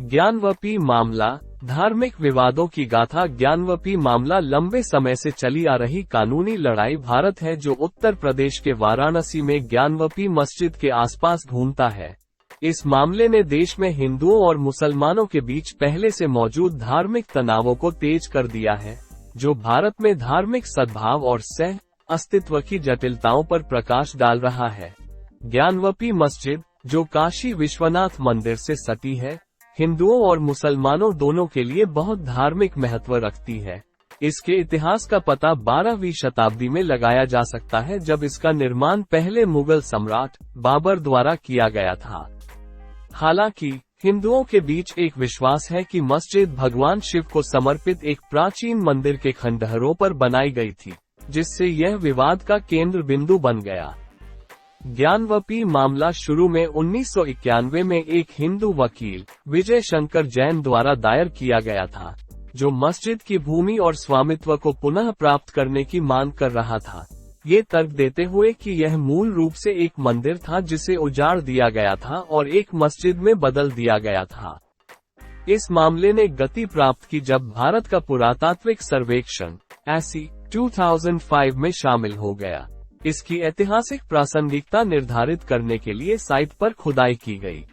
ज्ञानवपी मामला। धार्मिक विवादों की गाथा। ज्ञानवपी मामला लंबे समय से चली आ रही कानूनी लड़ाई भारत है जो उत्तर प्रदेश के वाराणसी में ज्ञानवपी मस्जिद के आसपास घूमता है। इस मामले ने देश में हिंदुओं और मुसलमानों के बीच पहले से मौजूद धार्मिक तनावों को तेज कर दिया है, जो भारत में धार्मिक सद्भाव और सह अस्तित्व की जटिलताओं पर प्रकाश डाल रहा है। ज्ञानवपी मस्जिद, जो काशी विश्वनाथ मंदिर से सटी है, हिंदुओं और मुसलमानों दोनों के लिए बहुत धार्मिक महत्व रखती है। इसके इतिहास का पता 12वीं शताब्दी में लगाया जा सकता है, जब इसका निर्माण पहले मुगल सम्राट बाबर द्वारा किया गया था। हालांकि हिंदुओं के बीच एक विश्वास है कि मस्जिद भगवान शिव को समर्पित एक प्राचीन मंदिर के खंडहरों पर बनाई गई थी, जिससे यह विवाद का केंद्र बिंदु बन गया। ज्ञानवपी मामला शुरू में 1991 में एक हिंदू वकील विजय शंकर जैन द्वारा दायर किया गया था, जो मस्जिद की भूमि और स्वामित्व को पुनः प्राप्त करने की मांग कर रहा था, ये तर्क देते हुए कि यह मूल रूप से एक मंदिर था जिसे उजाड़ दिया गया था और एक मस्जिद में बदल दिया गया था। इस मामले ने गति प्राप्त की जब भारत का पुरातात्विक सर्वेक्षण एसी 2005 में शामिल हो गया। इसकी ऐतिहासिक प्रासंगिकता निर्धारित करने के लिए साइट पर खुदाई की गई।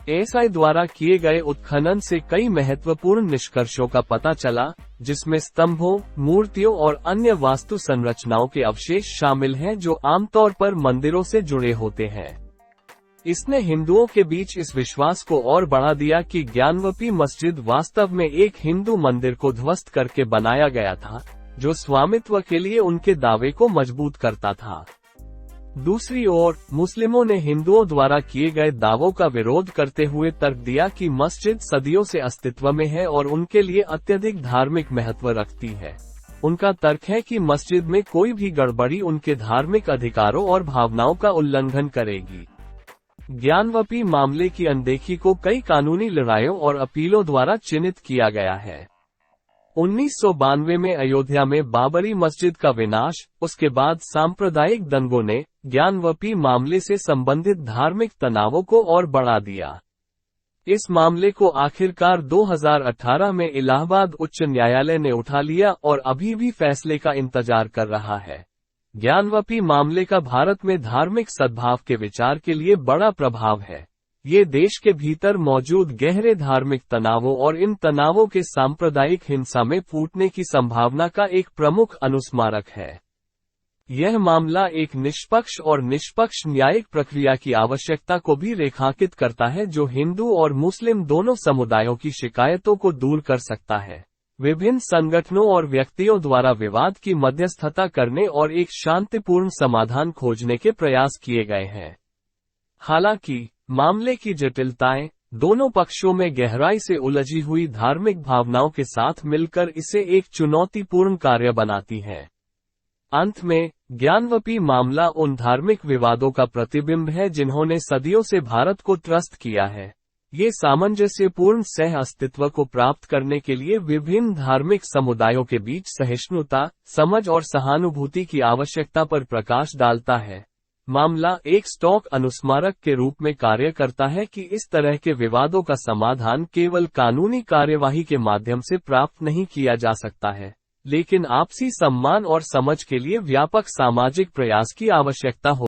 एएसआई द्वारा किए गए उत्खनन से कई महत्वपूर्ण निष्कर्षों का पता चला, जिसमें स्तंभों, मूर्तियों और अन्य वास्तु संरचनाओं के अवशेष शामिल हैं जो आमतौर पर मंदिरों से जुड़े होते हैं। इसने हिंदुओं के बीच इस विश्वास को और बढ़ा दिया कि ज्ञानवपी मस्जिद वास्तव में एक हिंदू मंदिर को ध्वस्त करके बनाया गया था, जो स्वामित्व के लिए उनके दावे को मजबूत करता था। दूसरी ओर, मुस्लिमों ने हिंदुओं द्वारा किए गए दावों का विरोध करते हुए तर्क दिया कि मस्जिद सदियों से अस्तित्व में है और उनके लिए अत्यधिक धार्मिक महत्व रखती है। उनका तर्क है कि मस्जिद में कोई भी गड़बड़ी उनके धार्मिक अधिकारों और भावनाओं का उल्लंघन करेगी। ज्ञानवपी मामले की अनदेखी को कई कानूनी लड़ाइयों और अपीलों द्वारा चिन्हित किया गया है। 1992 में अयोध्या में बाबरी मस्जिद का विनाश, उसके बाद सांप्रदायिक दंगों ने ज्ञानवपी मामले से संबंधित धार्मिक तनावों को और बढ़ा दिया। इस मामले को आखिरकार 2018 में इलाहाबाद उच्च न्यायालय ने उठा लिया और अभी भी फैसले का इंतजार कर रहा है। ज्ञानवपी मामले का भारत में धार्मिक सद्भाव के विचार के लिए बड़ा प्रभाव है। ये देश के भीतर मौजूद गहरे धार्मिक तनावों और इन तनावों के सांप्रदायिक हिंसा में फूटने की संभावना का एक प्रमुख अनुस्मारक है। यह मामला एक निष्पक्ष न्यायिक प्रक्रिया की आवश्यकता को भी रेखांकित करता है, जो हिंदू और मुस्लिम दोनों समुदायों की शिकायतों को दूर कर सकता है। विभिन्न संगठनों और व्यक्तियों द्वारा विवाद की मध्यस्थता करने और एक शांतिपूर्ण समाधान खोजने के प्रयास किए गए हैं। हालांकि मामले की जटिलताएं दोनों पक्षों में गहराई से उलझी हुई धार्मिक भावनाओं के साथ मिलकर इसे एक चुनौतीपूर्ण कार्य बनाती हैं। अंत में, ज्ञानवपी मामला उन धार्मिक विवादों का प्रतिबिंब है जिन्होंने सदियों से भारत को त्रस्त किया है। ये सामंजस्यपूर्ण सह अस्तित्व को प्राप्त करने के लिए विभिन्न धार्मिक समुदायों के बीच सहिष्णुता, समझ और सहानुभूति की आवश्यकता पर प्रकाश डालता है। मामला एक स्टॉक अनुस्मारक के रूप में कार्य करता है कि इस तरह के विवादों का समाधान केवल कानूनी कार्यवाही के माध्यम से प्राप्त नहीं किया जा सकता है, लेकिन आपसी सम्मान और समझ के लिए व्यापक सामाजिक प्रयास की आवश्यकता होती है।